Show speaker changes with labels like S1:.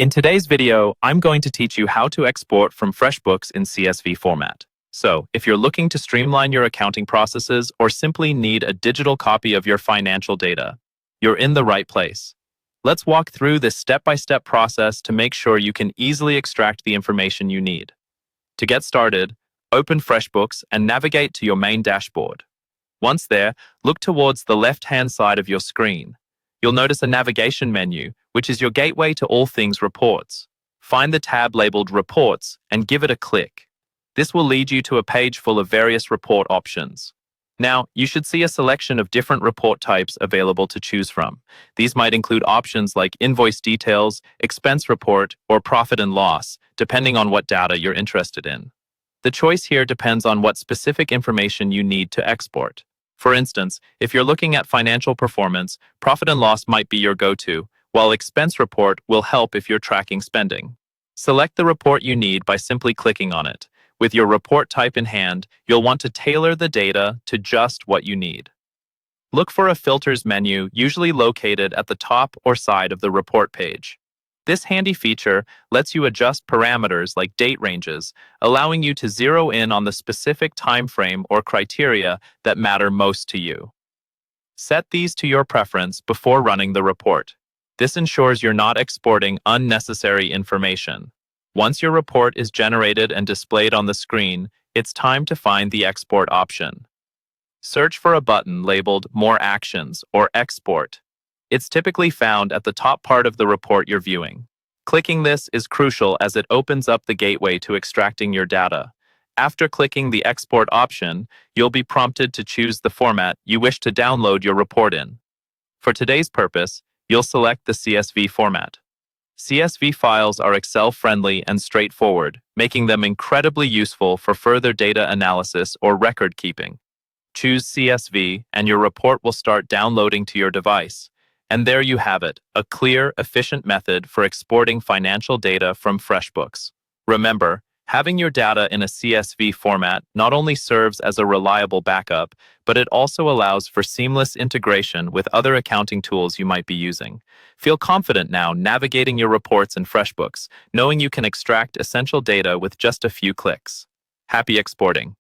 S1: In today's video, I'm going to teach you how to export from Freshbooks in CSV format. So, if you're looking to streamline your accounting processes or simply need a digital copy of your financial data, you're in the right place. Let's walk through this step-by-step process to make sure you can easily extract the information you need. To get started, open Freshbooks and navigate to your main dashboard. Once there, look towards the left-hand side of your screen. You'll notice a navigation menu, which is your gateway to all things reports. Find the tab labeled Reports and give it a click. This will lead you to a page full of various report options. Now, you should see a selection of different report types available to choose from. These might include options like invoice details, expense report, or profit and loss, depending on what data you're interested in. The choice here depends on what specific information you need to export. For instance, if you're looking at financial performance, profit and loss might be your go-to, while expense report will help if you're tracking spending. Select the report you need by simply clicking on it. With your report type in hand, you'll want to tailor the data to just what you need. Look for a Filters menu, usually located at the top or side of the report page. This handy feature lets you adjust parameters like date ranges, allowing you to zero in on the specific time frame or criteria that matter most to you. Set these to your preference before running the report. This ensures you're not exporting unnecessary information. Once your report is generated and displayed on the screen, it's time to find the export option. Search for a button labeled More Actions or Export. It's typically found at the top part of the report you're viewing. Clicking this is crucial as it opens up the gateway to extracting your data. After clicking the Export option, you'll be prompted to choose the format you wish to download your report in. For today's purpose, you'll select the CSV format. CSV files are Excel-friendly and straightforward, making them incredibly useful for further data analysis or record keeping. Choose CSV, and your report will start downloading to your device. And there you have it, a clear, efficient method for exporting financial data from Freshbooks. Remember, having your data in a CSV format not only serves as a reliable backup, but it also allows for seamless integration with other accounting tools you might be using. Feel confident now navigating your reports in Freshbooks, knowing you can extract essential data with just a few clicks. Happy exporting!